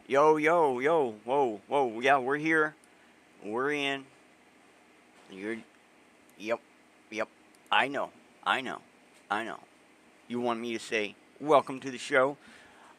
Yo, yo, yo, whoa, whoa, yeah, we're here. We're in. You're, yep, yep. I know, I know, I know. You want me to say, welcome to the show?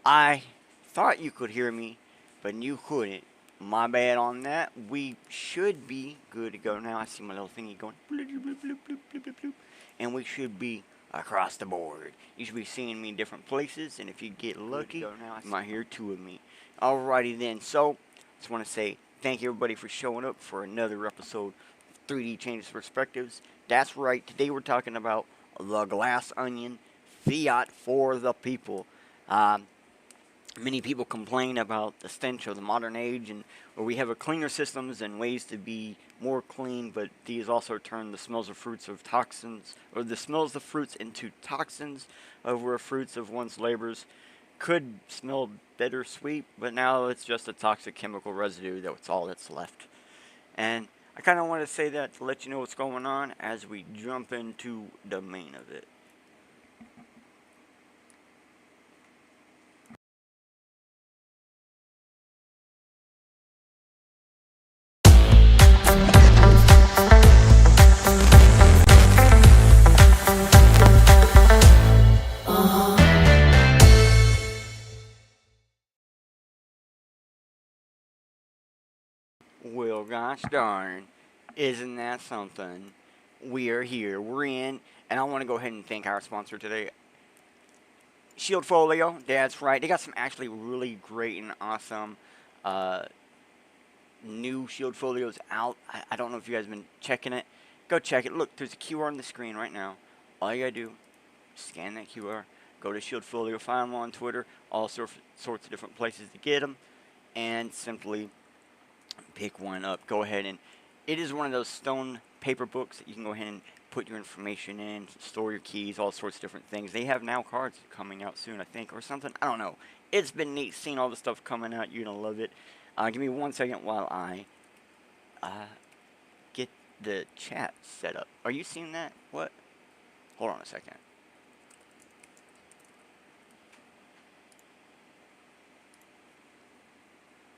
I thought you could hear me, but you couldn't. My bad on that. We should be good to go now. I see my little thingy going, bloop, bloop, bloop, bloop, bloop, bloop, bloop. And we should be across the board. You should be seeing me in different places, and if you get lucky, you might hear two of me. Alrighty then. So, just want to say thank you everybody for showing up for another episode of 3D Changes Perspectives. That's right. Today we're talking about the glass onion, fiat for the people. Um, Many people complain about the stench of the modern age, and where we have a cleaner systems and ways to be more clean, but these also turn the smells of fruits of toxins, or the smells of fruits into toxins over fruits of one's labors. Could smell bittersweet, but now it's just a toxic chemical residue. That's all that's left. And I kind of want to say that to let you know what's going on as we jump into the main of it. Well, gosh darn, isn't that something? We are here, we're in, and I want to go ahead and thank our sponsor today, Shield Folio. That's right, they got some actually really great and awesome uh, new Shield Folios out. I don't know if you guys have been checking it. Go check it. Look, there's a QR on the screen right now. All you gotta do, scan that QR, go to Shield Folio, find them on Twitter, all sorts of different places to get them, and simply pick one up. Go ahead and it is one of those stone paper books that you can go ahead and put your information in, store your keys, all sorts of different things. They have now cards coming out soon, I think, or something. I don't know. It's been neat seeing all the stuff coming out. You're gonna love it. Give me 1 second while I get the chat set up. Are you seeing that? What? Hold on a second.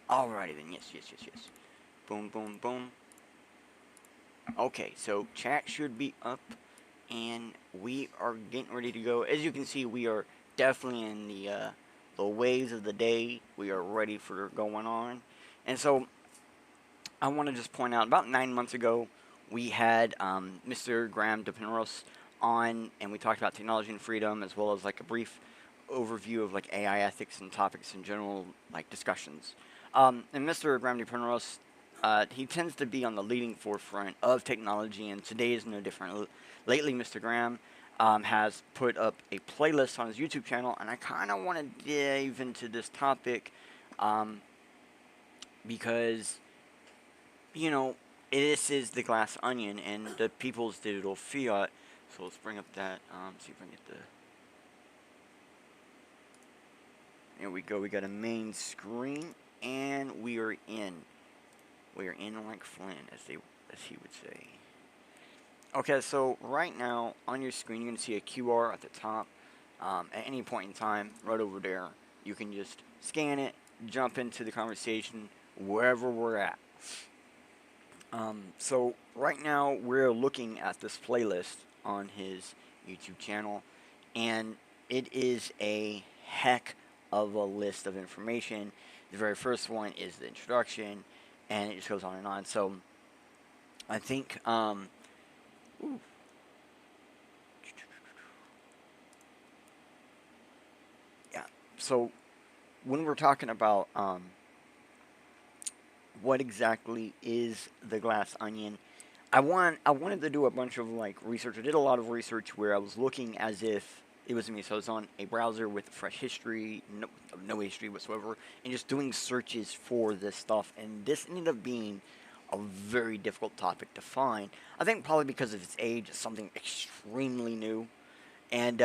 Alrighty then. Yes, yes, yes, yes. Boom, boom, boom. Okay, so chat should be up, and we are getting ready to go. As you can see, we are definitely in the waves of the day. We are ready for going on, and so I want to just point out, about 9 months ago, we had Mr. Graham DePenros on, and we talked about technology and freedom, as well as like a brief overview of like AI ethics and topics in general, like discussions. And Mr. Graham DePenros, he tends to be on the leading forefront of technology, and today is no different. Lately, Mr. Graham has put up a playlist on his YouTube channel, and I kind of want to dive into this topic because, you know, this is the glass onion and the people's digital fiat. So let's bring up that, see if I can get the... There we go, we got a main screen, and we are in. We are in like Flynn, as he would say. Okay, so right now on your screen you're going to see a QR at the top. At any point in time, right over there, you can just scan it, jump into the conversation wherever we're at. So right now we're looking at this playlist on his YouTube channel, and it is a heck of a list of information. The very first one is the introduction, and it just goes on and on. So I think yeah, so when we're talking about what exactly is the glass onion, I wanted to do a bunch of like research. I did a lot of research where I was looking as if it was me. So I was on a browser with fresh history, no history whatsoever, and just doing searches for this stuff. And this ended up being a very difficult topic to find. I think probably because of its age, it's something extremely new. And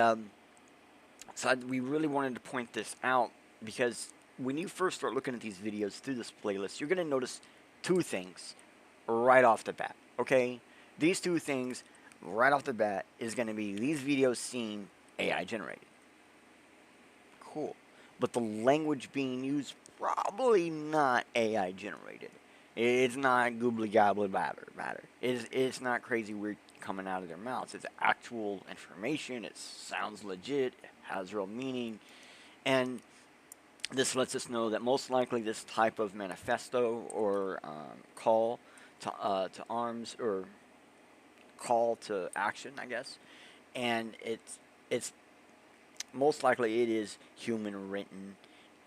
so we really wanted to point this out because when you first start looking at these videos through this playlist, you're going to notice two things right off the bat. Okay? These two things right off the bat is going to be these videos seem AI generated. Cool. But the language being used probably not AI generated. It's not goobly gobbly batter. It's not crazy weird coming out of their mouths. It's actual information. It sounds legit. It has real meaning, and this lets us know that most likely this type of manifesto or call to arms or call to action, I guess, and it's most likely it is human written,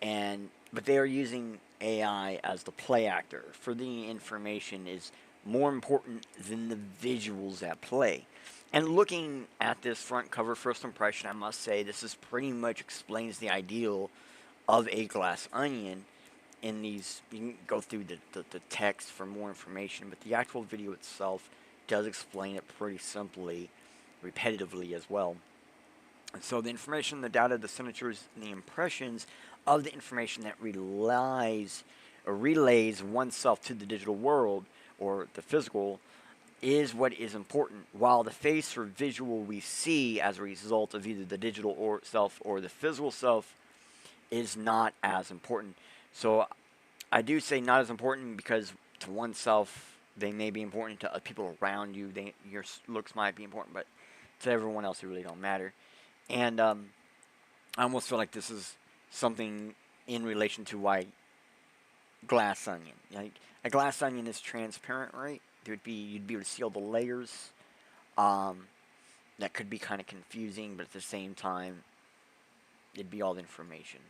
and but they are using AI as the play actor. For the information is more important than the visuals at play. And looking at this front cover first impression, I must say this is pretty much explains the ideal of a glass onion. In these, you can go through the text for more information, but the actual video itself does explain it pretty simply, repetitively as well. And so the information, the data, the signatures, and the impressions of the information that relays oneself to the digital world or the physical is what is important, while the face or visual we see as a result of either the digital or self or the physical self is not as important. So I do say not as important because to oneself they may be important, to people around you your looks might be important, but to everyone else it really don't matter. And I almost feel like this is something in relation to why glass onion. Like a glass onion is transparent, right? You'd be able to see all the layers. That could be kind of confusing, but at the same time, it'd be all the information.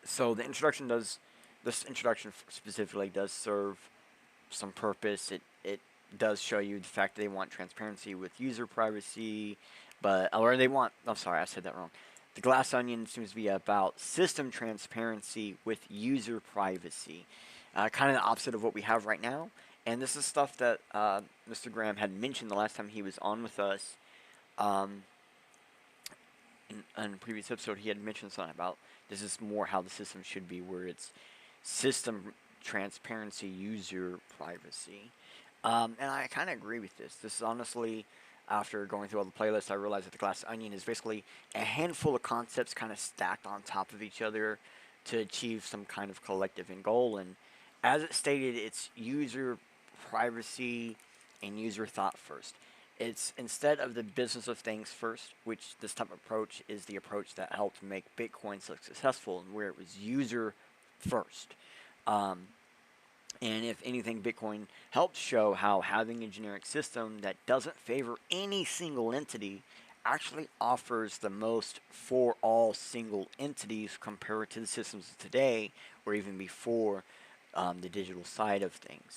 So this introduction specifically does serve some purpose. It does show you the fact that they want transparency with user privacy, I'm sorry, I said that wrong. The glass onion seems to be about system transparency with user privacy. Kind of the opposite of what we have right now. And this is stuff that Mr. Graham had mentioned the last time he was on with us. In a previous episode, he had mentioned something about this is more how the system should be, where it's system transparency, user privacy. And I kind of agree with this. This is honestly, after going through all the playlists, I realized that the glass onion is basically a handful of concepts kind of stacked on top of each other to achieve some kind of collective end goal. And as it stated, it's user privacy and user thought first. It's instead of the business of things first, which this type of approach is the approach that helped make Bitcoin so successful, and where it was user first. And if anything, Bitcoin helped show how having a generic system that doesn't favor any single entity actually offers the most for all single entities compared to the systems of today, or even before the digital side of things.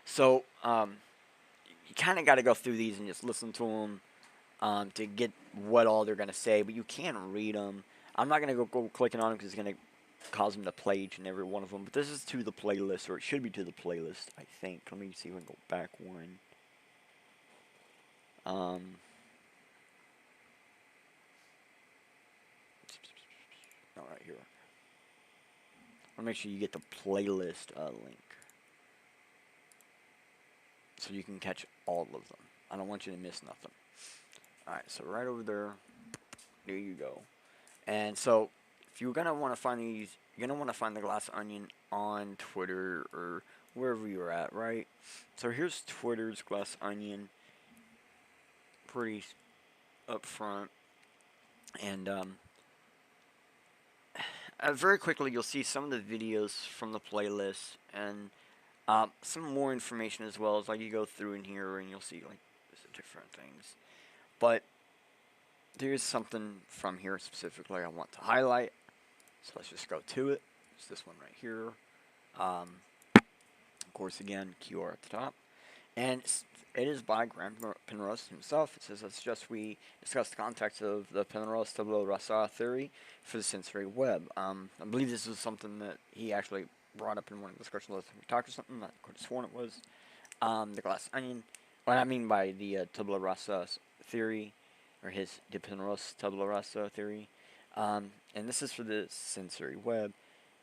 So you kind of got to go through these and just listen to them to get what all they're going to say, but you can read them. I'm not going to go clicking on them because it's going to cause them to play each and every one of them, but this is to the playlist, or it should be to the playlist, I think. Let me see if I can go back one. All right, here. I'll make sure you get the playlist link, so you can catch all of them. I don't want you to miss nothing. Alright, so right over there, there you go. And so, if you're going to want to find these, you're going to want to find the glass onion on Twitter or wherever you're at, right? So here's Twitter's glass onion, pretty up front. And very quickly you'll see some of the videos from the playlist and some more information as well, as like you go through in here and you'll see like different things. But there's something from here specifically I want to highlight, so let's just go to it. It's this one right here. Of course, again, QR at the top, and it is by Graham Penrose himself. It says, "Let's just we discuss the context of the Penrose tabula rasa theory for the sensory web." I believe this is something that he actually brought up in one of the discussions last time we talked or something. I could have sworn it was the glass onion. What I mean by the tabula rasa theory, or his de Penrose tabula rasa theory, and this is for the sensory web.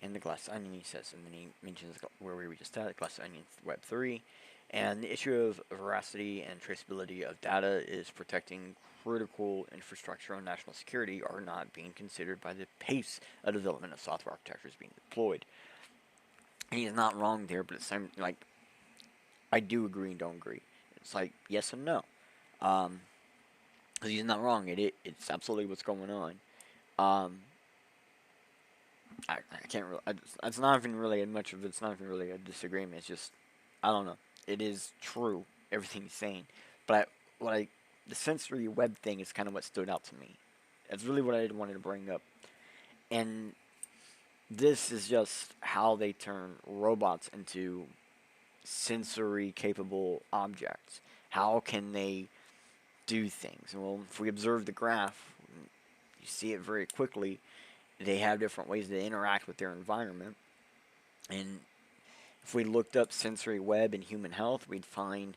And the glass onion, he says, and then he mentions where we were just at, glass onion web 3. And the issue of veracity and traceability of data is protecting critical infrastructure and national security are not being considered by the pace of development of software architectures being deployed. And he's not wrong there, but it's like I do agree and don't agree. It's like yes and no. Because he's not wrong. It's absolutely what's going on. Um, I can't really. It's not even really much of. It's not even really a disagreement. It's just I don't know. It is true everything he's saying, but the sensory web thing is kind of what stood out to me. That's really what I wanted to bring up, and this is just how they turn robots into sensory capable objects. How can they do things? Well, if we observe the graph, you see it very quickly. They have different ways to interact with their environment. And if we looked up sensory web and human health, we'd find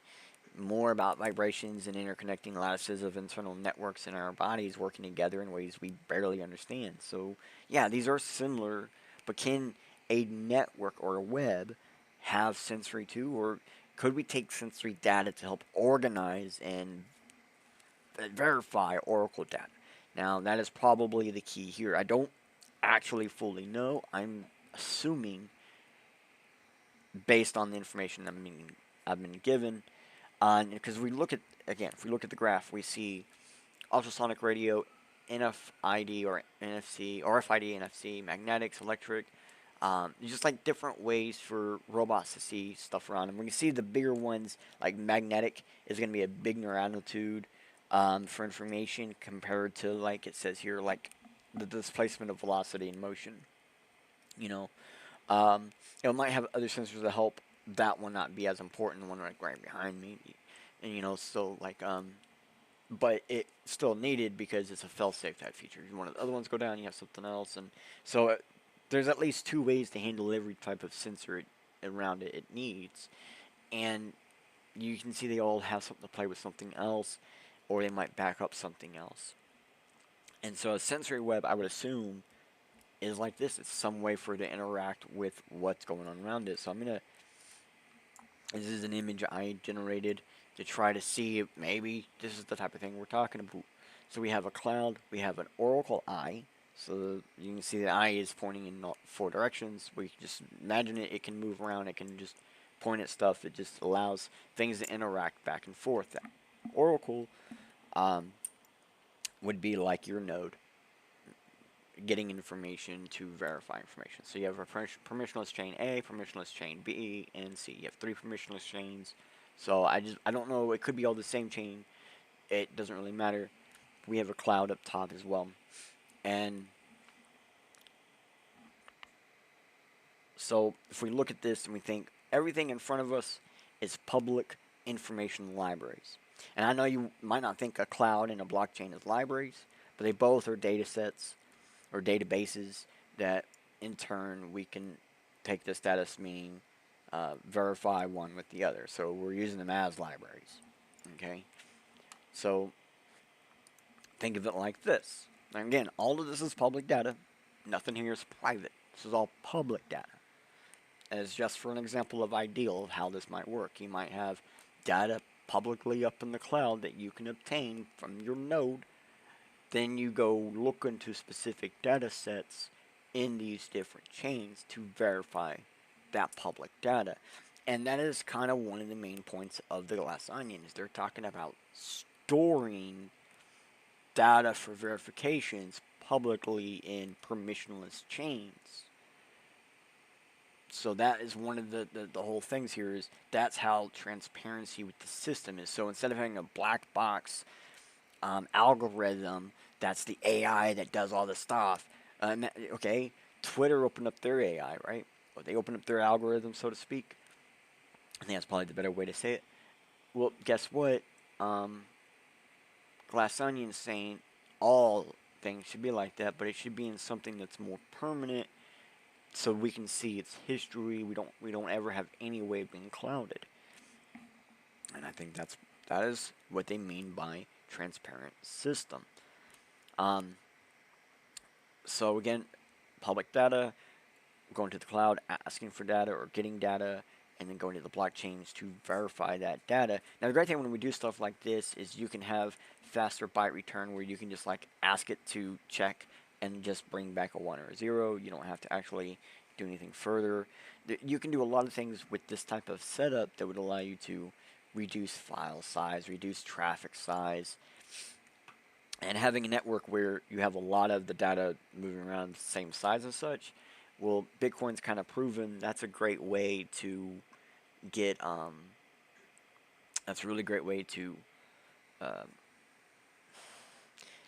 more about vibrations and interconnecting lattices of internal networks in our bodies working together in ways we barely understand. So, yeah, these are similar, but can a network or a web have sensory too? Or could we take sensory data to help organize and verify Oracle data? Now, that is probably the key here. I don't actually fully know. I'm assuming based on the information I've been given. Because if we look at the graph, we see ultrasonic radio, NFID or NFC, or RFID, NFC, magnetics, electric. Just like different ways for robots to see stuff around them. When you see the bigger ones, like magnetic, is going to be a bigger amplitude for information compared to, like it says here, like the displacement of velocity and motion. You know, it might have other sensors to help that one not be as important. The one right behind me, and still like but it's still needed because it's a fail-safe type feature. If one of the other ones go down, you have something else, and so there's at least two ways to handle every type of sensor around it needs, and you can see they all have something to play with something else, or they might back up something else. And so a sensory web, I would assume, is like this. It's some way for it to interact with what's going on around it. So this is an image I generated to try to see if maybe this is the type of thing we're talking about. So we have a cloud, we have an oracle eye. So you can see the eye is pointing in 4 directions. We just imagine it can move around, it can just point at stuff. It just allows things to interact back and forth. That oracle would be like your node, getting information to verify information. So you have a permissionless chain A, permissionless chain B, and C. You have 3 permissionless chains. So I don't know. It could be all the same chain. It doesn't really matter. We have a cloud up top as well. And so if we look at this and we think everything in front of us is public information libraries. And I know you might not think a cloud and a blockchain is libraries, but they both are data sets or databases that in turn we can take this status, meaning verify one with the other. So we're using them as libraries. Okay? So think of it like this. And again, all of this is public data. Nothing here is private. This is all public data. As just for an example of ideal of how this might work. You might have data publicly up in the cloud that you can obtain from your node. Then you go look into specific data sets in these different chains to verify that public data. And that is kind of one of the main points of the Glass Onion, is they're talking about storing data for verifications publicly in permissionless chains. So that is one of the whole things here, is that's how transparency with the system is. So instead of having a black box algorithm that's the AI that does all the stuff, okay, Twitter opened up their AI, right? Or they opened up their algorithm, so to speak. I think that's probably the better way to say it. Well, guess what? Glass Onion's saying all things should be like that, but it should be in something that's more permanent, so we can see its history. We don't ever have any way of being clouded. And I think that is what they mean by transparent system. So again, public data, going to the cloud, asking for data or getting data, and then go into the blockchains to verify that data. Now, the great thing when we do stuff like this is you can have faster byte return where you can just like ask it to check and just bring back a 1 or a 0. You don't have to actually do anything further. You can do a lot of things with this type of setup that would allow you to reduce file size, reduce traffic size, and having a network where you have a lot of the data moving around the same size and such. Well, Bitcoin's kind of proven that's a great way to get that's a really great way to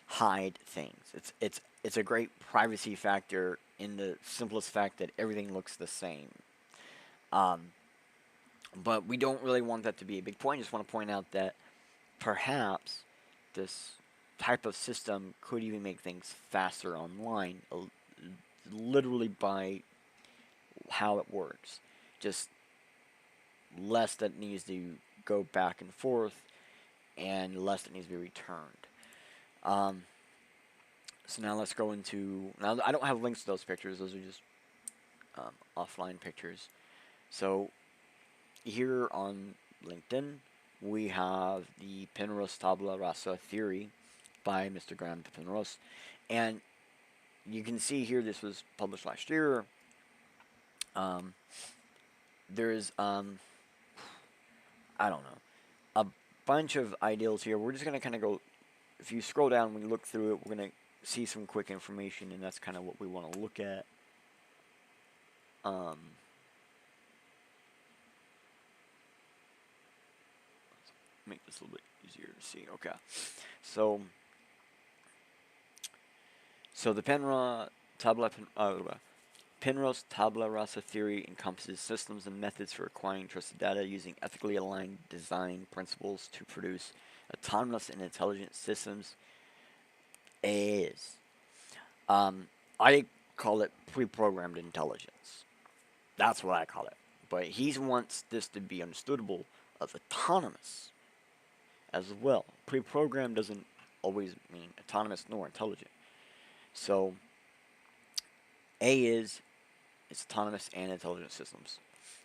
hide things. It's a great privacy factor in the simplest fact that everything looks the same. But we don't really want that to be a big point. I just want to point out that perhaps this type of system could even make things faster online, literally by how it works. Just less that needs to go back and forth, and less that needs to be returned. So now let's go into... Now, I don't have links to those pictures. Those are just offline pictures. So here on LinkedIn, we have the Penrose Tabula Rasa theory by Mr. Graham Penrose. And you can see here, this was published last year. There's, I don't know, a bunch of ideals here. We're just going to kind of go... If you scroll down, when you look through it, we're going to see some quick information, and that's kind of what we want to look at. Make this a little bit easier to see. Okay, so the Penrose Tabula Rasa theory encompasses systems and methods for acquiring trusted data using ethically aligned design principles to produce autonomous and intelligent systems. I call it pre-programmed intelligence. That's what I call it. But he wants this to be understandable as autonomous as well. Pre-programmed doesn't always mean autonomous nor intelligent. So it's autonomous and intelligent systems.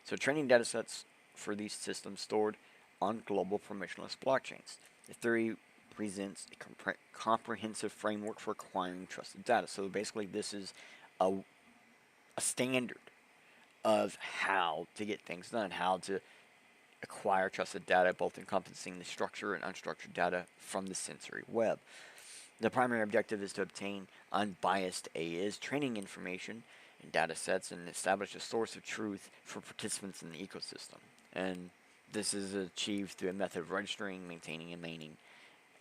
So training data sets for these systems stored on global permissionless blockchains. The theory presents a comprehensive framework for acquiring trusted data. So basically this is a standard of how to get things done, how to acquire trusted data, both encompassing the structured and unstructured data from the sensory web. The primary objective is to obtain unbiased training information and data sets and establish a source of truth for participants in the ecosystem. And this is achieved through a method of registering, maintaining, and maintaining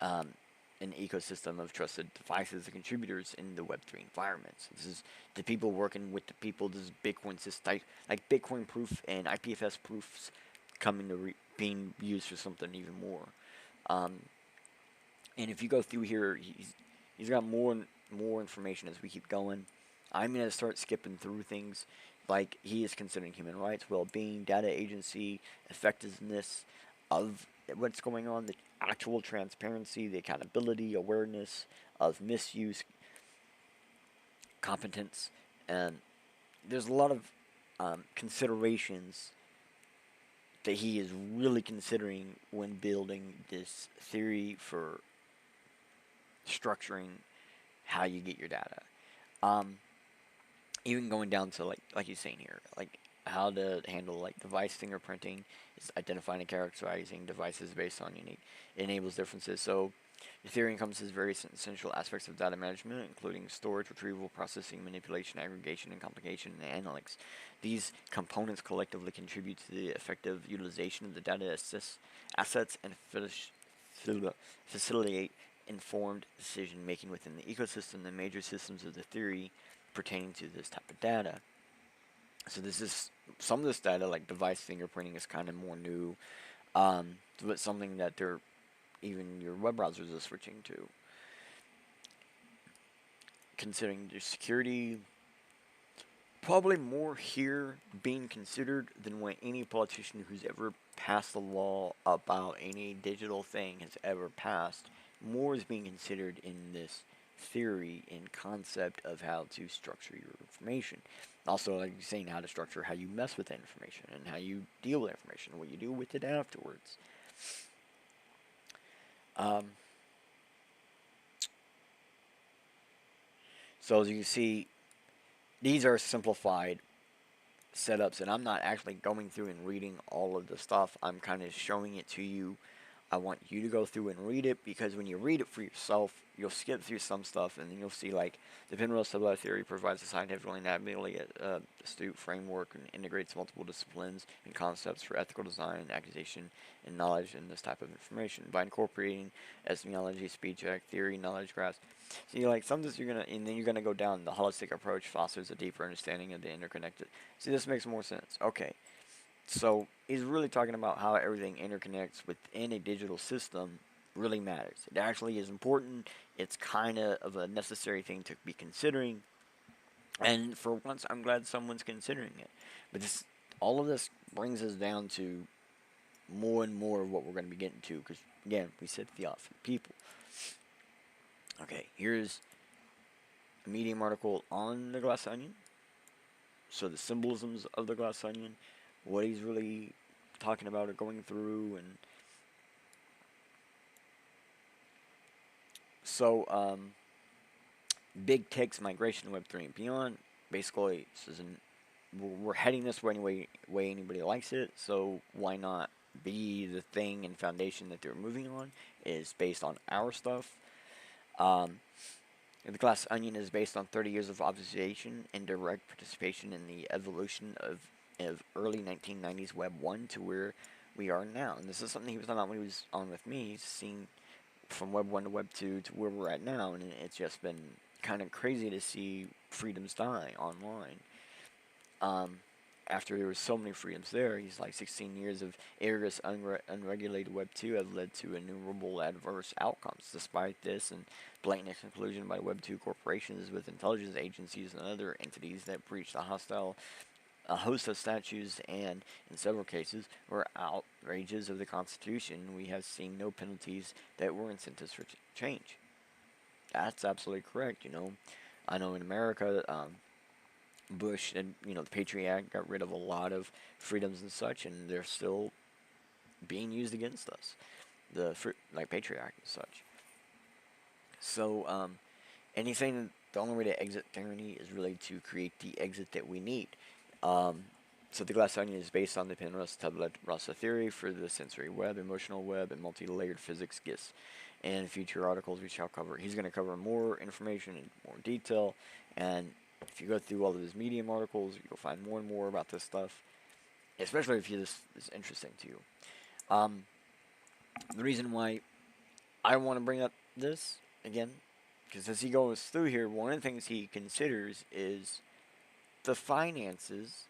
an ecosystem of trusted devices and contributors in the Web3 environments. This is the people working with the people. This is Bitcoin system, like Bitcoin proof and IPFS proofs coming to being used for something even more. And if you go through here, he's got more information as we keep going. I'm going to start skipping through things like he is considering human rights, well-being, data agency, effectiveness of what's going on, the actual transparency, the accountability, awareness of misuse, competence, and there's a lot of considerations that he is really considering when building this theory for structuring how you get your data. Even going down to like he's saying here, like how to handle like device fingerprinting, is identifying and characterizing devices based on unique. It enables differences. So the theory encompasses various essential aspects of data management, including storage, retrieval, processing, manipulation, aggregation, and complication, and analytics. These components collectively contribute to the effective utilization of the data assets and facilitate informed decision making within the ecosystem. The major systems of the theory pertaining to this type of data. So this is some of this data, like device fingerprinting, is kind of more new, but something that even your web browsers are switching to. Considering the security, probably more here being considered than what any politician who's ever passed a law about any digital thing has ever passed. More is being considered in this theory and concept of how to structure your information. Also, like you're saying, how to structure how you mess with that information and how you deal with information, what you do with it afterwards. Um, so as you can see, these are simplified setups, and I'm not actually going through and reading all of the stuff. I'm kind of showing it to you. I want you to go through and read it, because when you read it for yourself, you'll skip through some stuff, and then you'll see, like, the Penrose sublet theory provides a scientifically and admirably astute framework and integrates multiple disciplines and concepts for ethical design, accusation, and knowledge in this type of information by incorporating epistemology, speech act, theory, knowledge graphs. So you're like, some of this you're gonna, and then you're gonna go down the holistic approach fosters a deeper understanding of the interconnected. See, this makes more sense. Okay, so he's really talking about how everything interconnects within a digital system really matters. It actually is important. It's kind of a necessary thing to be considering. And for once, I'm glad someone's considering it. But this, all of this brings us down to more and more of what we're going to be getting to. Because, again, we said fiat for the people. Okay, here's a Medium article on the glass onion. So the symbolisms of the glass onion, what he's really talking about or going through, and so big tech's migration to Web 3 and beyond. Basically, this is we're heading this way way anybody likes it, so why not be the thing and foundation that they're moving on is based on our stuff. The glass onion is based on 30 years of observation and direct participation in the evolution of early 1990s Web 1 to where we are now. And this is something he was talking about when he was on with me. He's seen from Web 1 to Web 2 to where we're at now, and it's just been kind of crazy to see freedoms die online. After there were so many freedoms there, he's like 16 years of rigorous, unregulated Web 2 have led to innumerable adverse outcomes. Despite this and blatant conclusion by Web 2 corporations with intelligence agencies and other entities that breached a host of statutes and, in several cases, were outrages of the Constitution, we have seen no penalties that were incentives for change. That's absolutely correct, you know. I know in America, Bush and the Patriot Act got rid of a lot of freedoms and such, and they're still being used against us. Like Patriot Act and such. So anything, the only way to exit tyranny is really to create the exit that we need. So the glass onion is based on the Penrose tabula rasa theory for the sensory web, emotional web, and multi-layered physics GIS. And future articles we shall cover. He's going to cover more information in more detail, and if you go through all of his Medium articles, you'll find more and more about this stuff, especially if this is interesting to you. The reason why I want to bring up this, again, because as he goes through here, one of the things he considers is the finances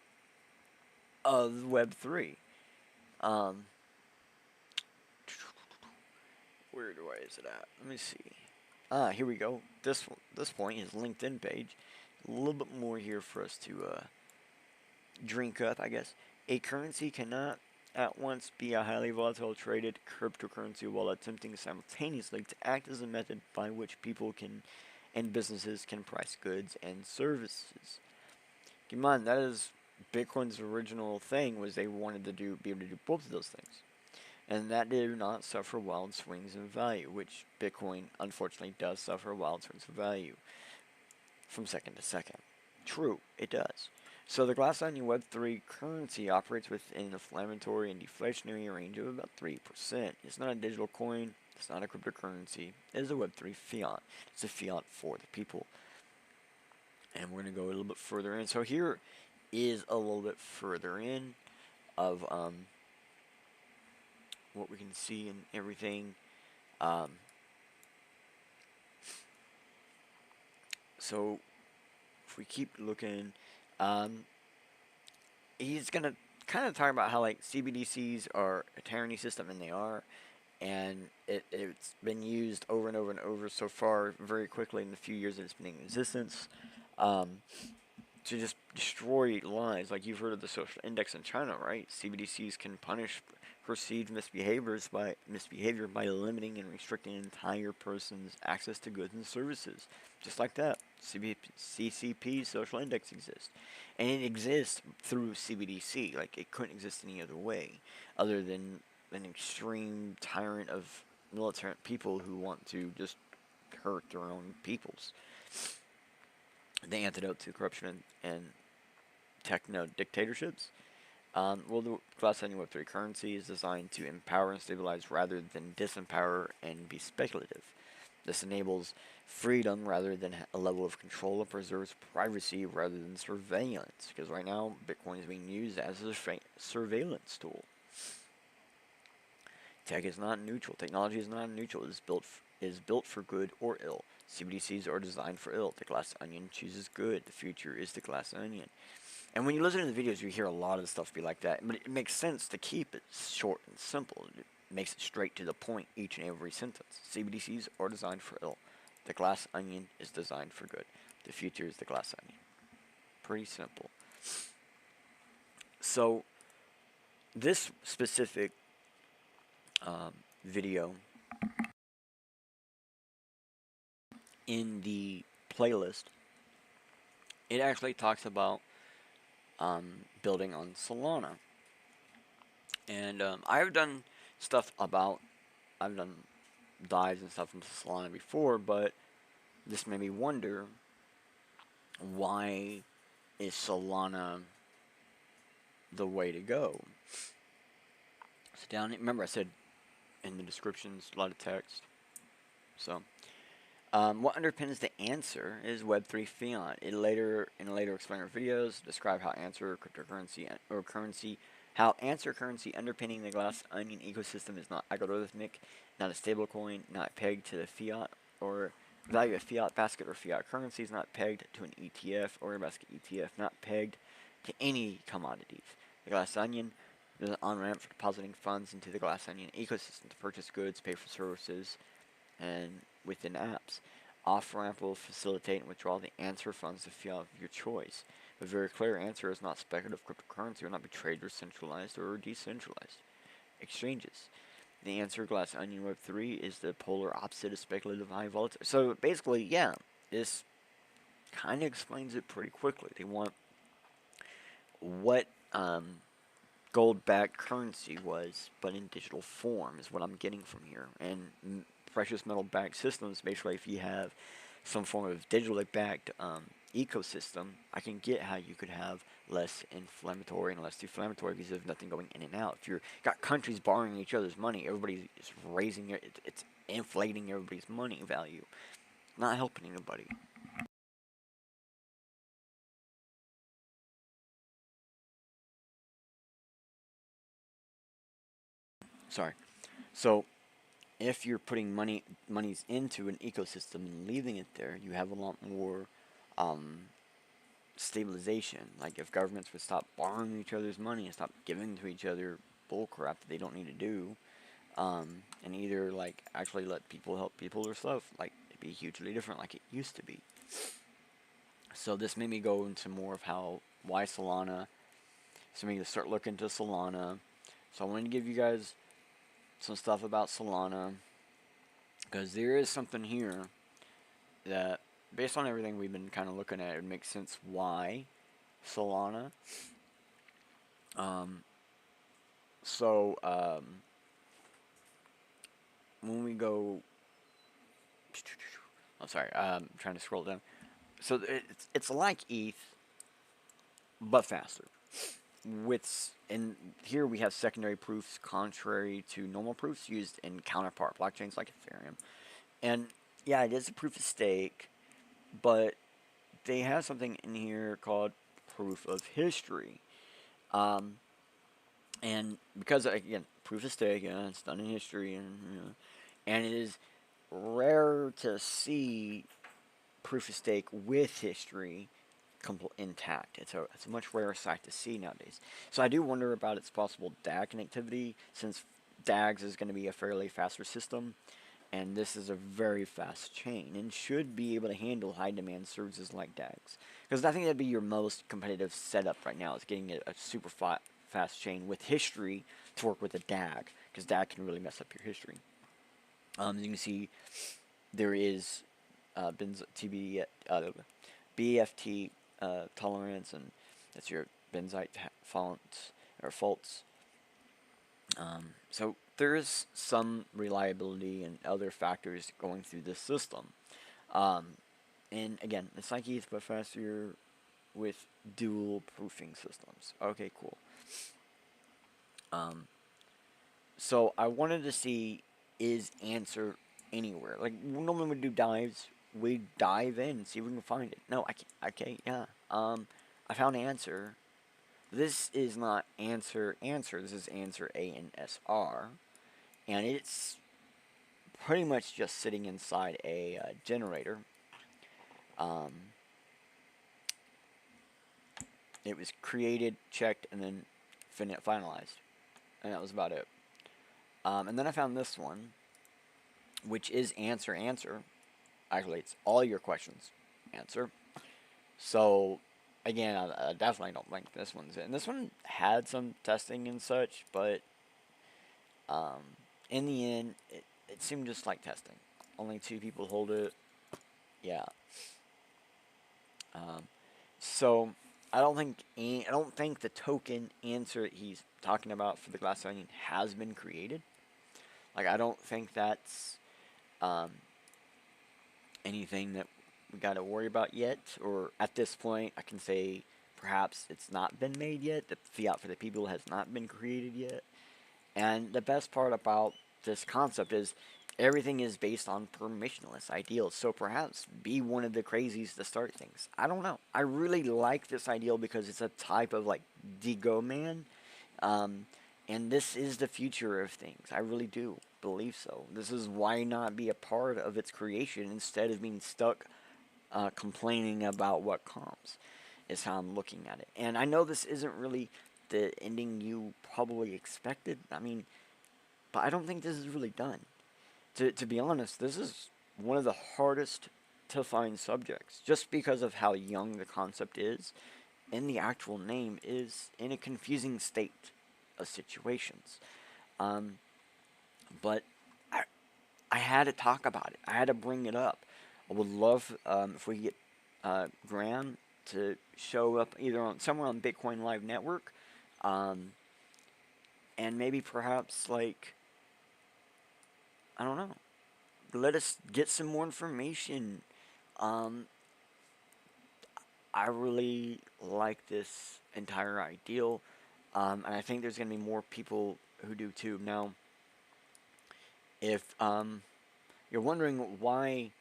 of Web3. Where is it at? Let me see. Here we go. This point, his LinkedIn page. A little bit more here for us to drink up, I guess. A currency cannot at once be a highly volatile traded cryptocurrency while attempting simultaneously to act as a method by which people can and businesses can price goods and services. Keep in mind, that is Bitcoin's original thing, was they wanted to be able to do both of those things. And that did not suffer wild swings in value, which Bitcoin unfortunately does suffer wild swings in value from second to second. True, it does. So the glass onion Web3 currency operates within an inflammatory and deflationary range of about 3%. It's not a digital coin. It's not a cryptocurrency. It is a Web3 fiat. It's a fiat for the people. And we're going to go a little bit further in. So here is a little bit further in of what we can see and everything. So if we keep looking, he's gonna kind of talk about how like CBDCs are a tyranny system, and they are, and it's been used over and over and over so far very quickly in the few years that it's been in existence, to just destroy lives. Like you've heard of the social index in China, right? CBDCs can punish perceived misbehavior by limiting and restricting an entire person's access to goods and services. Just like that, CCP social index exists, and it exists through CBDC. Like, it couldn't exist any other way, other than an extreme tyrant of militant people who want to just hurt their own peoples. The antidote to corruption and techno dictatorships. Well, the Glass Onion Web3 currency is designed to empower and stabilize rather than disempower and be speculative. This enables freedom rather than a level of control, and preserves privacy rather than surveillance. Because right now, Bitcoin is being used as a surveillance tool. Tech is not neutral. Technology is not neutral. It is built for good or ill. CBDCs are designed for ill. The Glass Onion chooses good. The future is the Glass Onion. And when you listen to the videos, you hear a lot of stuff be like that. But it makes sense to keep it short and simple. It makes it straight to the point each and every sentence. CBDCs are designed for ill. The Glass Onion is designed for good. The future is the Glass Onion. Pretty simple. So, this specific video in the playlist, it actually talks about building on Solana. And I've done dives and stuff into Solana before, but this made me wonder, why is Solana the way to go? So remember I said in the descriptions, a lot of text. So, what underpins the answer is Web3 fiat. In later explainer videos, describe how Answer currency underpinning the Glass Onion ecosystem is not algorithmic, not a stablecoin, not pegged to the fiat or value of fiat basket or fiat currencies, not pegged to an ETF or a basket ETF, not pegged to any commodities. The Glass Onion is an on-ramp for depositing funds into the Glass Onion ecosystem to purchase goods, pay for services, and within apps. Off-ramp will facilitate and withdraw the Answer funds to fiat of your choice. A very clear Answer is not speculative cryptocurrency, will not be traded or centralized or decentralized exchanges. The Answer Glass Onion Web3 is the polar opposite of speculative high volatility. So basically, yeah, this kind of explains it pretty quickly. They want what gold-backed currency was, but in digital form is what I'm getting from here. And precious metal-backed systems, basically, if you have some form of digitally backed ecosystem, I can get how you could have less inflammatory and less deflammatory because there's nothing going in and out. If you've got countries borrowing each other's money, everybody is raising it's inflating everybody's money value, not helping anybody. Sorry. So, if you're putting monies into an ecosystem and leaving it there, you have a lot more stabilization. Like, if governments would stop borrowing each other's money and stop giving to each other bullcrap that they don't need to do, and either like actually let people help people or stuff, like, it'd be hugely different like it used to be. So this made me go into more of why Solana. So made me start looking into Solana. So I wanted to give you guys some stuff about Solana, because there is something here that, based on everything we've been kind of looking at, it makes sense why Solana. When we go, I'm sorry, I'm trying to scroll down. So it's like ETH, but faster. And here we have secondary proofs contrary to normal proofs used in counterpart blockchains like Ethereum. And yeah, it is a proof of stake, but they have something in here called proof of history. And because, again, proof of stake, yeah, it's done in history, and it is rare to see proof of stake with history intact. It's a much rarer sight to see nowadays. So I do wonder about its possible DAG connectivity, since DAGs is going to be a fairly faster system, and this is a very fast chain, and should be able to handle high demand services like DAGs. Because I think that'd be your most competitive setup right now, is getting a super fast chain with history to work with a DAG, because DAG can really mess up your history. As you can see, there is BFT tolerance, and that's your benzite faults. So there is some reliability and other factors going through this system. And again, it's like ETH but faster with dual proofing systems. Okay, cool. So I wanted to see, is answer anywhere? Like, normally we do dives, we dive in and see if we can find it. No, I can't. Okay, yeah. I found answer. This is not answer. This is answer ANSR, and it's pretty much just sitting inside a generator. It was created, checked, and then finalized, and that was about it. And then I found this one, which is answer. Actually, it's all your questions answer. So again, I definitely don't think this one's it. And this one had some testing and such, but in the end, it seemed just like testing. Only 2 people hold it. Yeah. So I don't think the token answer that he's talking about for the glass onion has been created. Like, I don't think that's anything that we got to worry about yet, or at this point I can say perhaps it's not been made yet. The fiat for the people has not been created yet. And the best part about this concept is everything is based on permissionless ideals. So perhaps be one of the crazies to start things. I don't know. I really like this ideal because it's a type of like Digo man. And this is the future of things. I really do believe so. This is why not be a part of its creation instead of being stuck complaining about what comes, is how I'm looking at it. And I know this isn't really the ending you probably expected. I mean, but I don't think this is really done. To be honest, this is one of the hardest to find subjects, just because of how young the concept is, and the actual name is in a confusing state of situations. But I had to talk about it. I had to bring it up. I would love if we get Graham to show up either somewhere on Bitcoin Live Network, and maybe perhaps, like, I don't know, let us get some more information. I really like this entire ideal, and I think there's going to be more people who do too. Now, if you're wondering why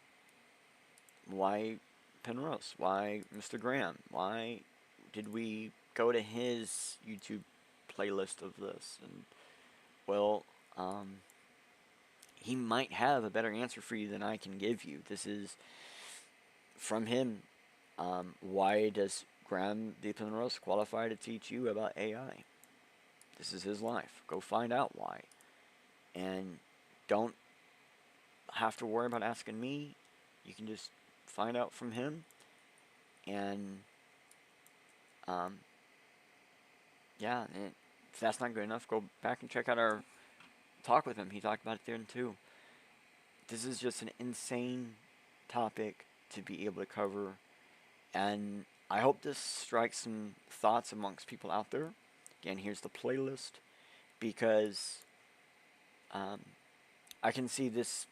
Penrose, why Mr. Graham, why did we go to his YouTube playlist of this, and well, he might have a better answer for you than I can give you. This is from him. Why does Graham D. Penrose qualify to teach you about AI? This is his life. Go find out why. And don't have to worry about asking me. You can just find out from him. And yeah, and if that's not good enough, go back and check out our talk with him. He talked about it there too. This is just an insane topic to be able to cover, and I hope this strikes some thoughts amongst people out there. Again, here's the playlist, because I can see this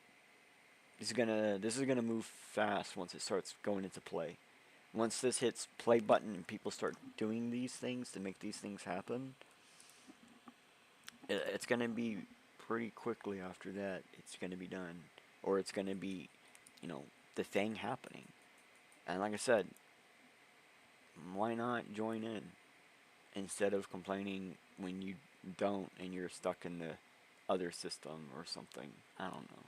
is gonna move fast once it starts going into play. Once this hits play button and people start doing these things to make these things happen, it's gonna be pretty quickly after that. It's gonna be done, or it's gonna be, the thing happening. And like I said, why not join in instead of complaining when you don't and you're stuck in the other system or something? I don't know.